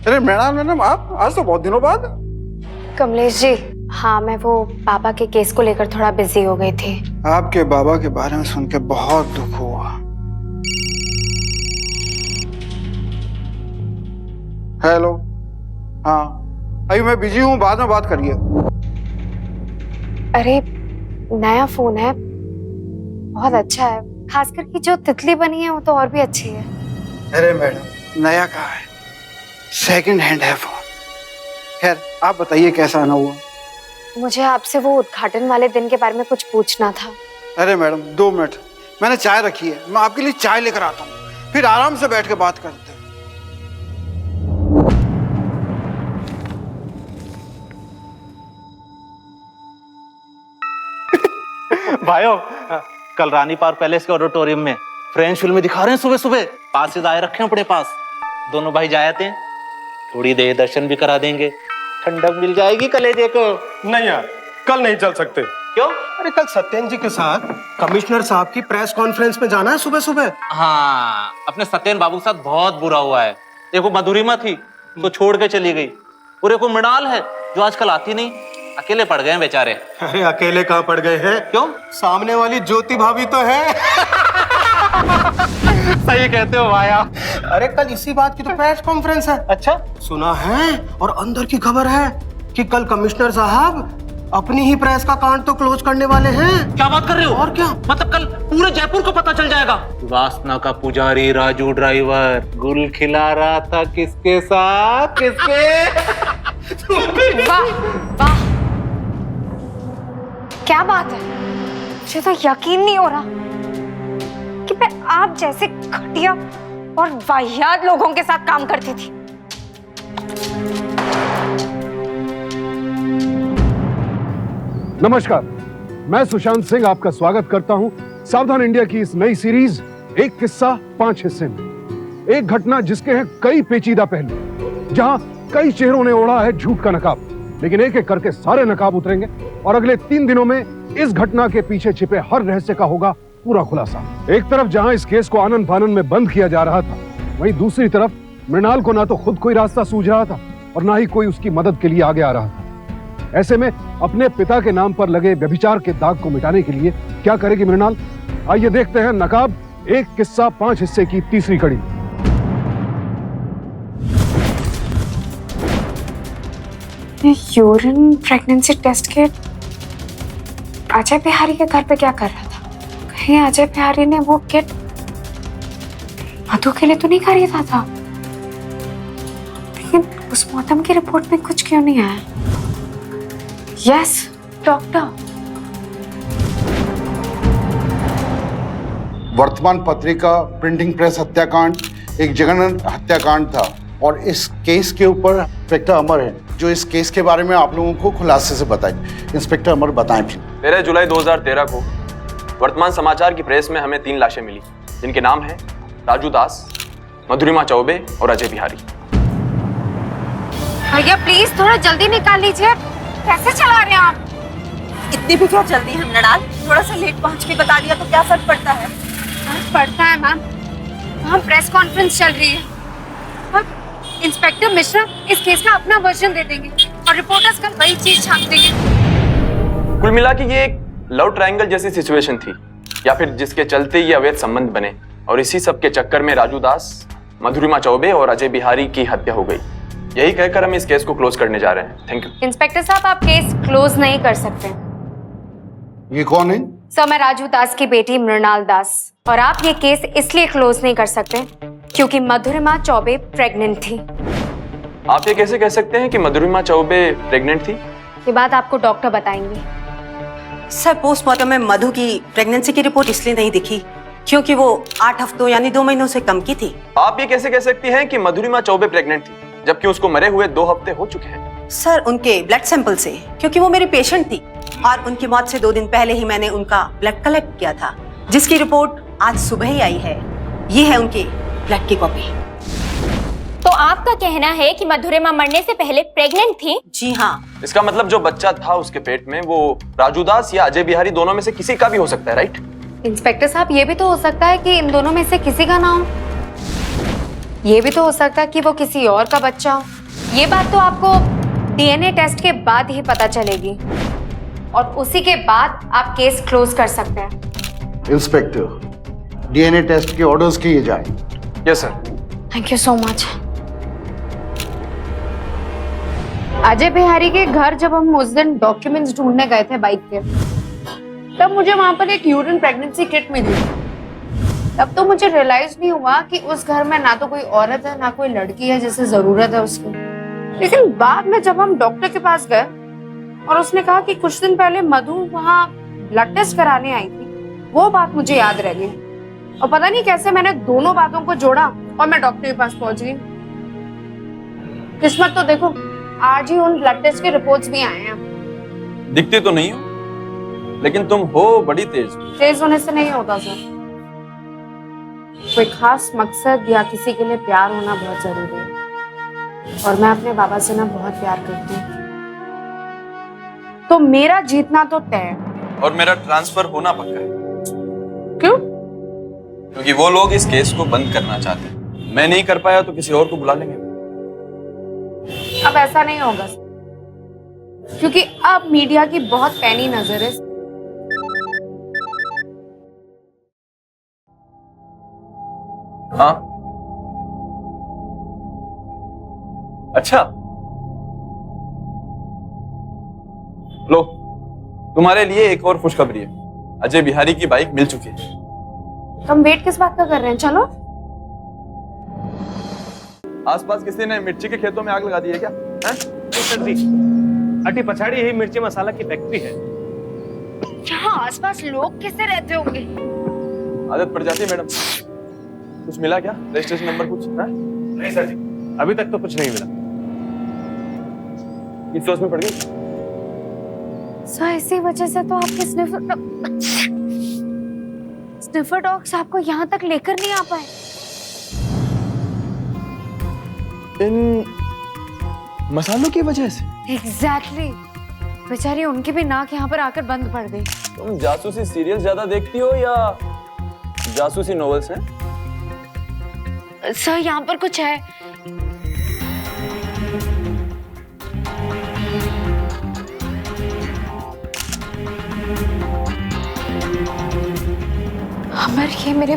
अरे मैडम आप आज तो बहुत दिनों बाद। कमलेश जी, हाँ मैं वो पापा के केस को लेकर थोड़ा बिजी हो गई थी। आपके बाबा के बारे में सुन के बहुत दुख हुआ। हेलो, हाँ अभी मैं बिजी हूँ, बाद में बात करिए। अरे नया फोन है, बहुत अच्छा है, खासकर कि जो तितली बनी है वो तो और भी अच्छी है। अरे मैडम नया कहाँ है, सेकंड हैंड है फोन। खैर आप बताइए कैसा आना हुआ। मुझे आपसे वो उद्घाटन वाले दिन के बारे में कुछ पूछना था। अरे मैडम 2 मिनट, मैंने चाय रखी है, मैं आपके लिए चाय लेकर आता हूँ, फिर आराम से बैठ के बात करते हैं। भाइयों, कल रानी पार्क पैलेस के ऑडिटोरियम में फ्रेंच फिल्में दिखा रहे हैं सुबह सुबह। पासेज आए रखे हैं अपने पास, दोनों भाई जाते हैं, थोड़ी देर दर्शन भी करा देंगे, ठंडक मिल जाएगी कलेजे को। नहीं यार, कल नहीं चल सकते। क्यों? अरे कल सत्येंद्र जी के साथ कमिश्नर साहब की प्रेस कॉन्फ्रेंस में जाना है सुबह सुबह। हाँ, अपने सत्येंद्र बाबू के साथ बहुत बुरा हुआ है। देखो मधुरिमा थी तो छोड़ के चली गई, और एक वो मृणाल है जो आजकल आती नहीं, अकेले पड़ गए हैं बेचारे। अरे अकेले कहाँ पड़ गए हैं? क्यों? सामने वाली ज्योति भाभी तो है। सही कहते हो भाया। अरे कल इसी बात की तो प्रेस कॉन्फ्रेंस है। अच्छा, सुना है और अंदर की खबर है कि कल कमिश्नर साहब अपनी ही प्रेस का कांड तो क्लोज करने वाले हैं। क्या बात कर रहे हो? और क्या, मतलब कल पूरे जयपुर को पता चल जाएगा। वासना का पुजारी राजू ड्राइवर गुल खिला रहा था किसके साथ, किसके? वाह वाह, क्या बात है, मुझे तो यकीन नहीं हो रहा कि मैं आप जैसे घटिया और वाहियात लोगों के साथ काम करती थी। नमस्कार, मैं सुशांत सिंह आपका स्वागत करता हूं सावधान इंडिया की इस नई सीरीज एक किस्सा 5 हिस्से में। एक घटना जिसके हैं कई पेचीदा पहलू, जहां कई चेहरों ने ओढ़ा है झूठ का नकाब, लेकिन एक एक करके सारे नकाब उतरेंगे और अगले 3 दिनों में इस घटना के पीछे छिपे हर रहस्य का होगा पूरा खुलासा। एक तरफ जहां इस केस को आनन फानन में बंद किया जा रहा था, वहीं दूसरी तरफ मृणाल को ना तो खुद कोई रास्ता सूझ रहा था और ना ही कोई उसकी मदद के लिए आगे आ रहा था। ऐसे में अपने पिता के नाम पर लगे व्यभिचार के दाग को मिटाने के लिए क्या करेगी मृणाल? आइए देखते हैं नकाब एक किस्सा 5 हिस्से की तीसरी कड़ी। Urine pregnancy test kit Ajay Bihari के घर पे क्या कर रहा था? कहीं अजय बिहारी ने वो किट मधु के लिए तो नहीं खरीदा था? लेकिन पोस्टमार्टम की रिपोर्ट में कुछ क्यों नहीं आया? Yes doctor. वर्तमान पत्रिका प्रिंटिंग प्रेस हत्याकांड एक जघन्य हत्याकांड था और इस केस के ऊपर इंस्पेक्टर अमर है जो इस केस के बारे में आप लोगों को खुलासे से बताएं। इंस्पेक्टर अमर बताएं प्लीज। 13 जुलाई 2013 को वर्तमान समाचार की प्रेस में हमें 3 लाशें मिली, जिनके नाम हैं राजू दास, मधुरिमा चौबे और अजय बिहारी। भैया प्लीज थोड़ा जल्दी निकाल लीजिए, कैसे चला रहे हैं आप? इतनी भी क्या जल्दी है मृणाल? थोड़ा सा लेट पहुंच के बता दिया तो क्या फर्क पड़ता है? फर्क पड़ता है मैम, वहाँ प्रेस कॉन्फ्रेंस चल रही है और इंस्पेक्टर मिश्रा इस केस का अपना वर्जन दे देंगे और रिपोर्टर्स कल वही चीज छाप देंगे। कुल मिला के ये एक लव ट्रायंगल जैसी सिचुएशन थी, या फिर जिसके चलते ये अवैध संबंध बने और इसी सब के चक्कर में राजू दास, मधुरिमा चौबे और अजय बिहारी की हत्या हो गई। यही कहकर हम इस केस को क्लोज करने जा रहे हैं। Thank you. इंस्पेक्टर साहब, आप केस क्लोज नहीं कर सकते। ये कौन है? सर, मैं राजू दास की बेटी मृणाल दास, और आप ये केस इसलिए क्लोज नहीं कर सकते क्योंकि मधुरिमा चौबे प्रेग्नेंट थी। आप ये कैसे कह सकते हैं कि मधुरिमा चौबे प्रेग्नेंट थी? ये बात आपको डॉक्टर बताएंगे। सर, पोस्टमार्टम में मधु की प्रेगनेंसी की रिपोर्ट इसलिए नहीं दिखी क्योंकि वो 8 हफ्तों यानी 2 महीनों से कम की थी। आप ये कैसे कह सकती हैं कि मधुरिमा चौबे प्रेग्नेंट थी जबकि उसको मरे हुए 2 हफ्ते हो चुके हैं? सर, उनके ब्लड सैंपल से, क्योंकि वो मेरी पेशेंट थी और उनकी मौत से 2 दिन पहले ही मैंने उनका ब्लड कलेक्ट किया था, जिसकी रिपोर्ट आज सुबह ही आई है। ये है उनकी ब्लड की कॉपी। तो आपका कहना है कि मधुरिमा मरने से पहले प्रेग्नेंट थी? जी हाँ। इसका मतलब जो बच्चा था उसके पेट में वो राजू दास या अजय बिहारी दोनों में से किसी का भी हो सकता है, राइट? इंस्पेक्टर साहब, ये भी तो हो सकता है कि इन दोनों में से किसी का ना हो। ये भी तो हो सकता है कि वो किसी और का बच्चा हो। ये बात तो आपको डीएनए टेस्ट के बाद ही पता चलेगी और उसी के बाद आप केस क्लोज कर सकते हैं। इंस्पेक्टर, डीएनए टेस्ट के ऑर्डर्स किए जाए। Yes sir. Thank you so much. Ajay Bihari के घर जब हम उस दिन डॉक्यूमेंट्स ढूंढने गए थे बाइक के, तब मुझे वहां पर एक यूरिन प्रेगनेंसी किट मिली। तब तो मुझे रियलाइज नहीं हुआ कि उस घर में ना तो कोई औरत है ना कोई लड़की है जिसे जरूरत है उसकी। लेकिन बाद में जब हम डॉक्टर के पास गए और उसने कहा कि कुछ दिन पहले मधु वहां ब्लड टेस्ट कराने आई थी, वो बात मुझे याद रह गई और पता नहीं कैसे मैंने दोनों बातों को जोड़ा और मैं डॉक्टर के पास पहुंच गई। किस्मत तो देखो, आज ही उन ब्लड टेस्ट के रिपोर्ट्स भी आए हैं। दिखते तो नहीं हो, लेकिन तुम हो बड़ी तेज। तेज होने से नहीं होता सर, कोई खास मकसद या किसी के लिए प्यार होना बहुत जरूरी है और मैं अपने बाबा से ना बहुत प्यार करती हूँ, तो मेरा जीतना तो तय है। और मेरा ट्रांसफर होना पक्का है। क्यों? क्योंकि वो लोग इस केस को बंद करना चाहते हैं। मैं नहीं कर पाया तो किसी और को बुला लेंगे। अब ऐसा नहीं होगा क्योंकि अब मीडिया की बहुत पैनी नजर है। हाँ, अच्छा, लो, तुम्हारे लिए एक और खुशखबरी है। अजय बिहारी की बाइक मिल चुकी है। हम वेट किस बात का कर रहे हैं? चलो। आसपास किसी ने मिर्ची के खेतों में आग लगा दी है क्या? अटी पछाड़ी ही मिर्ची मसाला की फैक्ट्री है। यहाँ आसपास लोग कैसे रहते होंगे? आदत पड़ जाती है मैडम। कुछ मिला क्या? रजिस्ट्रेशन नंबर कुछ? नहीं सर जी, अभी तक तो कुछ नहीं मिला। किस सोच में पड़ गई? सर इसी वजह से तो आपके स्निफर डॉग्स आपको यहाँ तक लेकर नहीं आ पाए। इन मसालों की वजह से? एग्जैक्टली। बेचारी उनकी भी नाक यहाँ पर आकर बंद पड़ गई। तुम जासूसी सीरियल ज्यादा देखती हो या जासूसी नॉवेल्स हैं? सर यहाँ पर कुछ है। अमर, ये मेरे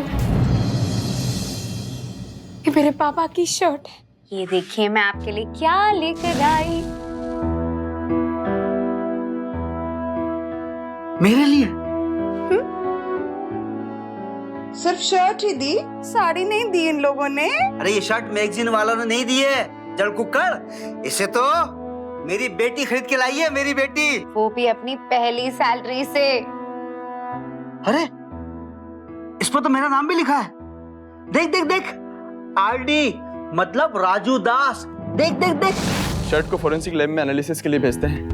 पापा की शर्ट है। ये देखिए मैं आपके लिए क्या लेकर आई। मेरे लिए? सिर्फ शर्ट ही दी, साड़ी नहीं दी इन लोगों ने। अरे ये शर्ट मैगजीन वालों ने नहीं दी है, जल कुक्कड़। इसे तो मेरी बेटी खरीद के लाई है, मेरी बेटी। वो भी अपनी पहली सैलरी से। अरे इस पर तो मेरा नाम भी लिखा है। देख देख देख, आरडी मतलब राजू दास। देख देख देख। शर्ट को फोरेंसिक लैब में एनालिसिस के लिए भेजते हैं।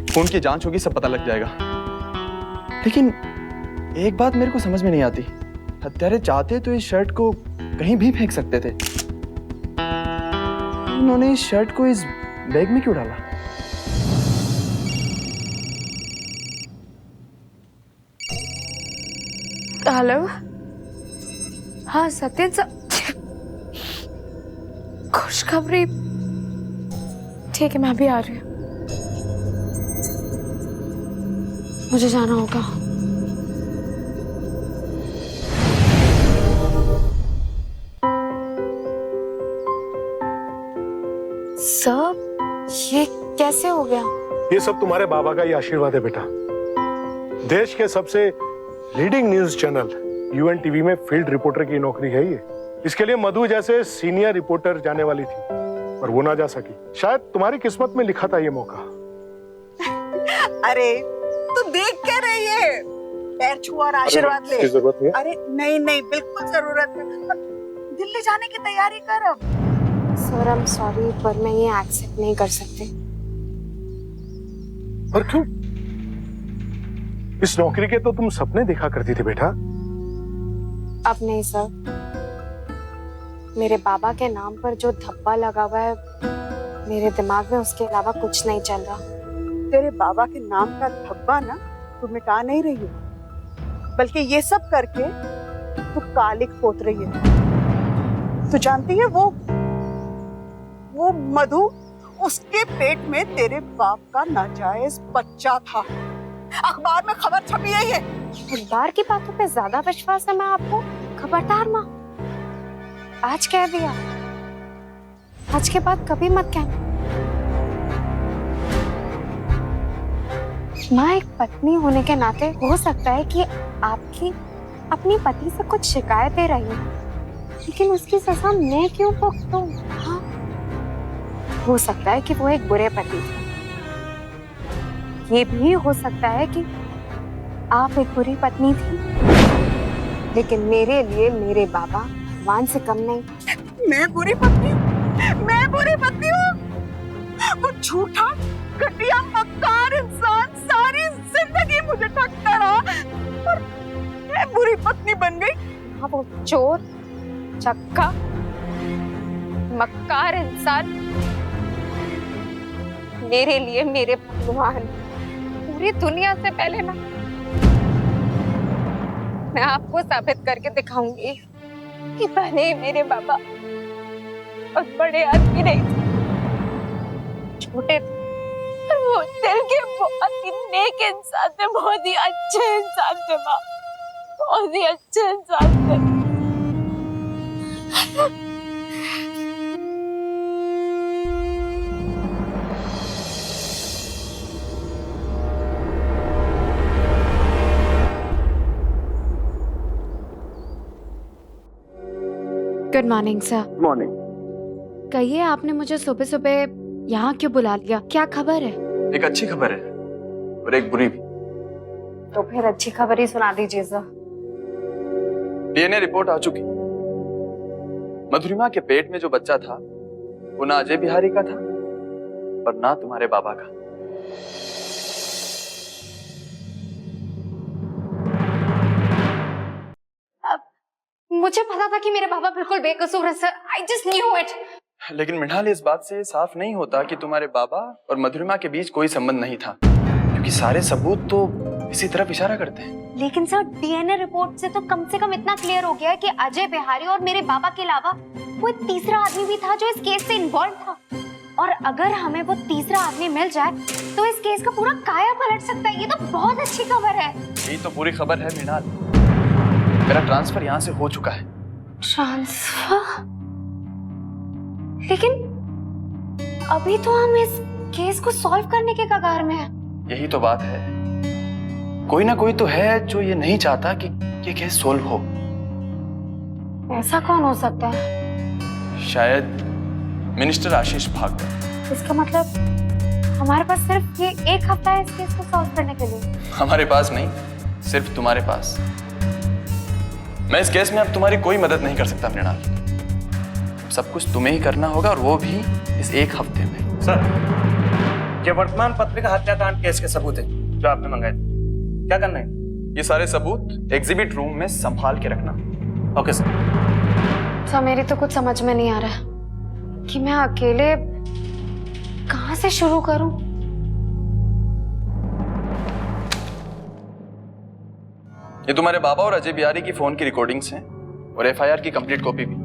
खून की जांच होगी, सब पता लग जाएगा। लेकिन एक बात मेरे को समझ में नहीं आती, हत्यारे चाहते तो इस शर्ट को कहीं भी फेंक सकते थे, उन्होंने इस शर्ट को इस बैग में क्यों डाला? हेलो, हाँ सत्यन सर, खुशखबरी। ठीक है, मैं अभी आ रही हूँ, मुझे जाना होगा। सर ये कैसे हो गया? ये सब तुम्हारे बाबा का ही आशीर्वाद है बेटा। देश के सबसे leading news channel UN TV में फील्ड रिपोर्टर की नौकरी है ये। इसके लिए मधु जैसे सीनियर रिपोर्टर जाने वाली थी, पर वो ना जा सकी। शायद तुम्हारी किस्मत में लिखा था ये मौका। अरे तू देख क्या रही है? पैर छुआ और आशीर्वाद ले। जरूरत नहीं है। अरे नहीं नहीं, बिल्कुल जरूरत है। दिल्ली जाने की तैयारी कर अब। सर आई एम सॉरी, पर मैं ये एक्सेप्ट नहीं कर सकती। पर क्यों? इस नौकरी के तो तुम सपने देखा करती थी बेटा। अब नहीं सर, मेरे बाबा के नाम पर जो धब्बा लगा हुआ है मेरे दिमाग में, उसके अलावा कुछ नहीं चल रहा। तेरे बाबा के नाम का धब्बा ना तू मिटा नहीं रही है, बल्कि ये सब करके तू कालिक पोत रही है। तू जानती है वो मधु उसके पेट में तेरे बाप का नाजायज बच्चा था। अखबार में खबर छपी है ये। अखबार की बातों पे ज्यादा विश्वास है मैं आपको? खबरदार माँ, आज कह दिया, आज के बाद कभी मत कहना। माँ, एक पत्नी होने के नाते हो सकता है कि आपकी अपनी पति से कुछ शिकायतें रही, लेकिन उसकी सजा मैं क्यों भुगतूं? हाँ, हो सकता है कि वो एक बुरे पति थे। ये भी हो सकता है कि आप एक बुरी पत्नी थी, लेकिन मेरे लिए मेरे बाबा भगवान से कम नहीं। मैं बुरी पत्नी हूँ? वो झूठा, घटिया, मक्कार इंसान सारी जिंदगी मुझे ठगता रहा और मैं बुरी पत्नी बन गई। हाँ, वो चोर, चक्का, मक्कार इंसान मेरे लिए मेरे भगवान, पूरी दुनिया से पहले ना, मैं आपको साबित करके दिखाऊंगी कि भले ही मेरे बाबा और बड़े आदमी नहीं थे, छोटे थे, पर वो दिल के बहुत ही नेक इंसान थे, बहुत ही अच्छे इंसान थे माँ, बहुत ही अच्छे इंसान थे। Good morning sir. मॉर्निंग। कहिए, आपने मुझे सुबह सुबह यहाँ क्यों बुला लिया? क्या खबर है? एक अच्छी खबर है और एक बुरी भी। तो फिर अच्छी खबर ही सुना दीजिए सर। डीएनए रिपोर्ट आ चुकी। मधुरिमा के पेट में जो बच्चा था वो ना अजय बिहारी का था और ना तुम्हारे बाबा का। मुझे पता था कि मेरे बाबा बिल्कुल बेकसूर है sir. I just knew it. लेकिन मृणाल, इस बात से साफ नहीं होता कि तुम्हारे बाबा और मधुरिमा के बीच कोई संबंध नहीं था, क्योंकि सारे सबूत तो इसी तरफ इशारा करते हैं। लेकिन सर, डीएनए रिपोर्ट से तो कम से कम इतना क्लियर हो गया है कि अजय बिहारी और मेरे बाबा के अलावा कोई तीसरा आदमी भी था जो इस केस से इन्वॉल्व था। और अगर हमें वो तीसरा आदमी मिल जाए तो इस केस का पूरा काया पलट सकता है। ये तो बहुत अच्छी खबर है। यही तो पूरी खबर है मृणाल। मेरा ट्रांसफर यहाँ से हो चुका है। ट्रांसफर? लेकिन अभी तो हम इस केस को सॉल्व करने के कगार में हैं। यही तो बात है, कोई ना कोई तो है जो ये नहीं चाहता कि ये केस सोल्व हो। ऐसा कौन हो सकता है? शायद मिनिस्टर आशीष भागवत। इसका मतलब हमारे पास सिर्फ ये एक हफ्ता है इस केस को सॉल्व करने के लिए। हमारे पास नहीं, सिर्फ तुम्हारे पास। मैं इस केस में अब तुम्हारी कोई मदद नहीं कर सकता मृणाल। सब कुछ तुम्हें ही करना होगा और वो भी इस एक हफ्ते में। सर, ये वर्तमान पत्रिका हत्याकांड केस के सबूत है जो आपने मंगाए थे। क्या करना है? ये सारे सबूत एग्जिबिट रूम में संभाल के रखना। Okay sir. सर, मेरी तो कुछ समझ में नहीं आ रहा कि मैं अकेले कहां से शुरू करूं। ये तुम्हारे बाबा और अजय बिहारी की फोन की रिकॉर्डिंग्स हैं और एफआईआर की कंप्लीट कॉपी भी।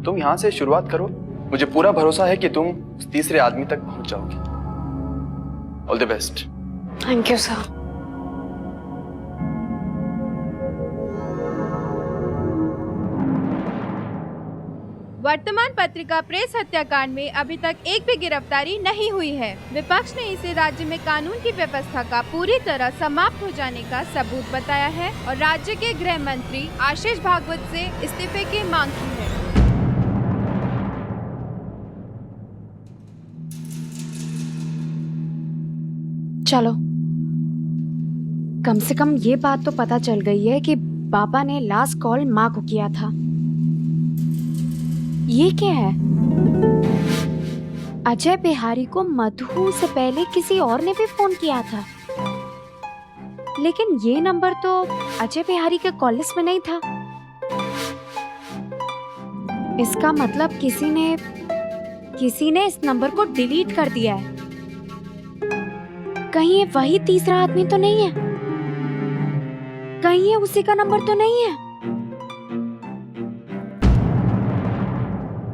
तुम यहां से शुरुआत करो, मुझे पूरा भरोसा है कि तुम उस तीसरे आदमी तक पहुंच जाओगे। All the best. Thank you sir. वर्तमान पत्रिका प्रेस हत्याकांड में अभी तक एक भी गिरफ्तारी नहीं हुई है। विपक्ष ने इसे राज्य में कानून की व्यवस्था का पूरी तरह समाप्त हो जाने का सबूत बताया है और राज्य के गृह मंत्री आशीष भागवत से इस्तीफे की मांग की है। चलो, कम से कम ये बात तो पता चल गई है कि बाबा ने लास्ट कॉल माँ को किया था। ये क्या है? अजय बिहारी को मधु से पहले किसी और ने भी फोन किया था, लेकिन ये नंबर तो अजय बिहारी के कॉल लिस्ट में नहीं था। इसका मतलब किसी ने इस नंबर को डिलीट कर दिया है। कहीं ये वही तीसरा आदमी तो नहीं है? कहीं ये उसी का नंबर तो नहीं है?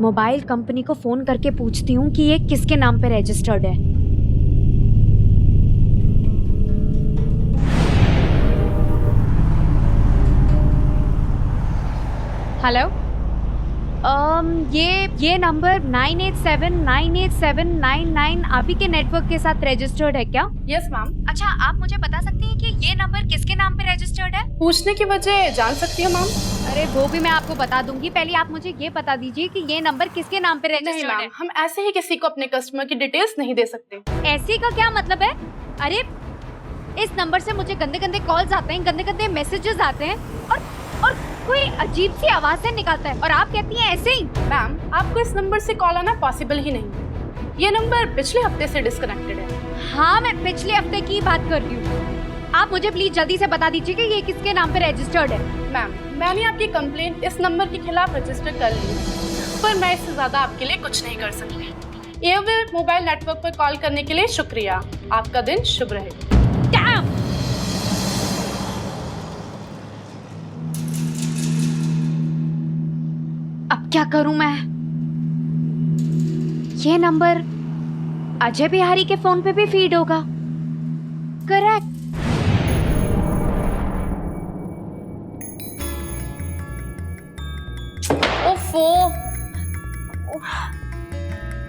मोबाइल कंपनी को फोन करके पूछती हूँ कि ये किसके नाम पे रजिस्टर्ड है। हेलो, ये नंबर 98798799 आप ही के नेटवर्क के साथ रजिस्टर्ड है क्या? Yes ma'am. अच्छा, आप मुझे बता सकती हैं कि ये नंबर किसके नाम पे रजिस्टर्ड है? पूछने की वजह जान सकती हूँ मैम? अरे वो भी मैं आपको बता दूंगी, पहले आप मुझे ये बता दीजिए कि ये नंबर किसके नाम पे नहीं रजिस्टर्ड है? मैम, हम ऐसे ही किसी को अपने कस्टमर की डिटेल्स नहीं दे सकते। ऐसे का क्या मतलब है? अरे इस नंबर से मुझे गंदे गंदे कॉल्स आते हैं, गंदे गंदे मैसेजेस आते हैं और कोई अजीब सी आवाजें निकालता है और आप कहती हैं ऐसे ही। मैम, आपको इस नंबर से कॉल आना पॉसिबल ही नहीं। ये नंबर पिछले हफ्ते से डिस्कनेक्टेड है। हाँ, मैं पिछले हफ्ते की बात कर रही हूँ। आप मुझे प्लीज जल्दी से बता दीजिए कि ये किसके नाम पे रजिस्टर्ड है। मैम, मैंने आपकी कंप्लेंट इस नंबर के खिलाफ रजिस्टर कर ली है, पर मैं इससे ज्यादा आपके लिए कुछ नहीं कर सकती। एयरवेल मोबाइल नेटवर्क पर कॉल करने के लिए शुक्रिया। आपका दिन शुभ रहे। अब क्या करूं मैं? ये नंबर अजय बिहारी के फोन पे भी फीड होगा। करेक्ट। ओफो,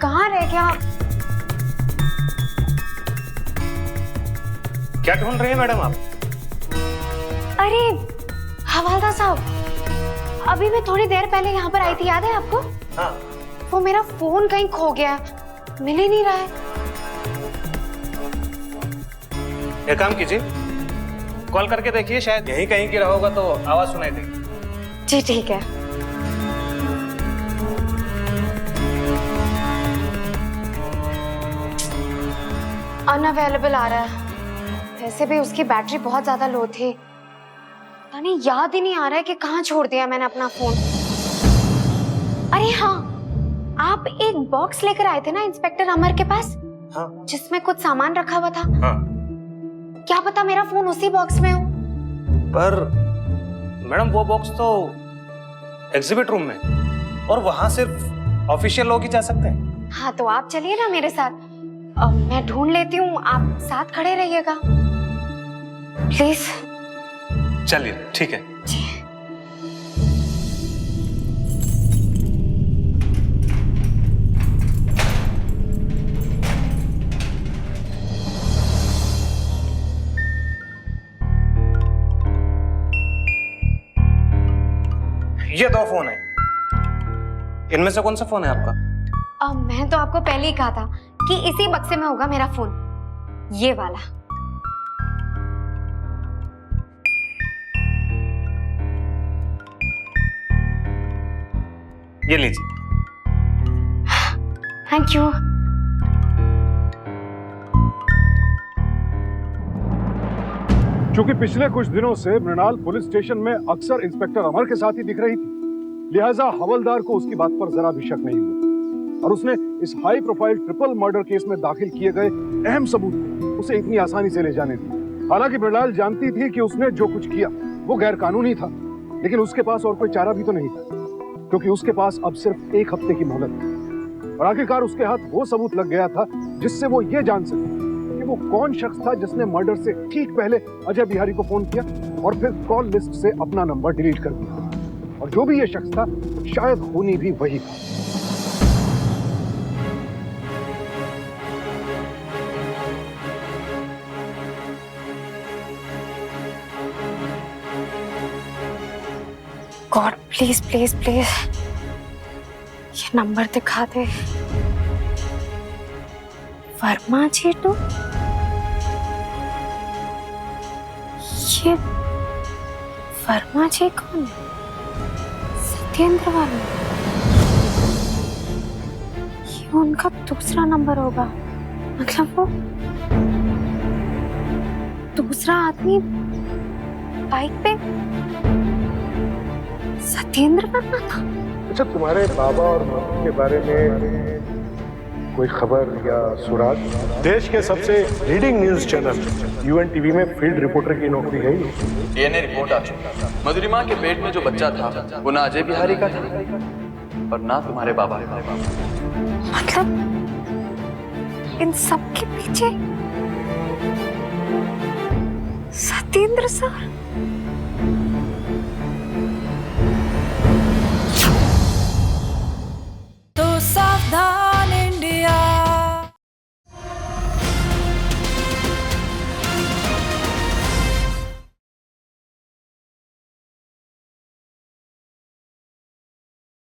कहाँ रह गया? क्या ढूंढ रही है मैडम आप? अरे हवालदार साहब, अभी मैं थोड़ी देर पहले यहाँ पर आई थी, याद है आपको? हाँ। वो मेरा फोन कहीं खो गया है, मिल ही नहीं रहा है। एक काम कीजिए, कॉल करके देखिए, शायद यहीं कहीं गिरा होगा तो आवाज सुनाई देगी। जी ठीक है। अनअवेलेबल आ रहा है। वैसे भी उसकी बैटरी बहुत ज्यादा लो थी। पता नहीं, याद ही नहीं आ रहा है कि कहाँ छोड़ दिया मैंने अपना फोन। अरे हाँ, आप एक बॉक्स लेकर आए थे ना इंस्पेक्टर अमर के पास? हाँ। जिसमें कुछ सामान रखा हुआ था। हाँ। क्या पता मेरा फोन उसी बॉक्स में हो। पर मैडम, वो बॉक्स तो एग्जिबिट रूम में, और वहां सिर्फ ऑफिशियल लोग ही जा सकते हैं। हाँ, तो आप चलिए ना मेरे साथ। मैं ढूंढ लेती हूँ, आप साथ खड़े रहिएगा प्लीज। चलिए ठीक है। ये दो फोन है, इनमें से कौन सा फोन है आपका? मैं तो आपको पहले ही कहा था कि इसी बक्से में होगा मेरा फोन, ये वाला। ये लीजिए। Thank you. चूंकि पिछले कुछ दिनों से मृणाल पुलिस स्टेशन में अक्सर इंस्पेक्टर अमर के साथ ही दिख रही थी, लिहाजा हवलदार को उसकी बात पर जरा भी शक नहीं हुआ और उसने इस high profile triple murder case में दाखिल किए गए अहम सबूत उसे इतनी आसानी से ले जाने दी। हालांकि मृणाल जानती थी कि उसने जो कुछ किया वो गैर कानूनी था, लेकिन उसके पास और कोई चारा भी तो नहीं था, क्योंकि उसके पास अब सिर्फ एक हफ्ते की मोहलत थी। और आखिरकार उसके हाथ वो सबूत लग गया था जिससे वो ये जान सके कि वो कौन शख्स था जिसने मर्डर से ठीक पहले अजय बिहारी को फोन किया और फिर कॉल लिस्ट से अपना नंबर डिलीट कर दिया। और जो भी ये शख्स था, शायद खूनी भी वही था। गॉड प्लीज प्लीज प्लीज, ये नंबर दिखा दे। वर्मा जी तो ये वर्मा जी कौन है? सत्येंद्र वर्मा। ये उनका दूसरा नंबर होगा, मतलब वो दूसरा आदमी बाइक पे सत्येंद्र वर्मा था। अच्छा, तुम्हारे बाबा और मम्मी के बारे में कोई खबर या सुराग? देश के सबसे लीडिंग न्यूज चैनल यूएनटीवी में फील्ड रिपोर्टर की नौकरी है। डीएनए रिपोर्ट आ चुकी। मधुरिमा के पेट में जो बच्चा था वो ना अजय बिहारी का था और ना तुम्हारे बाबा। मतलब इन सब के पीछे सत्येंद्र सर।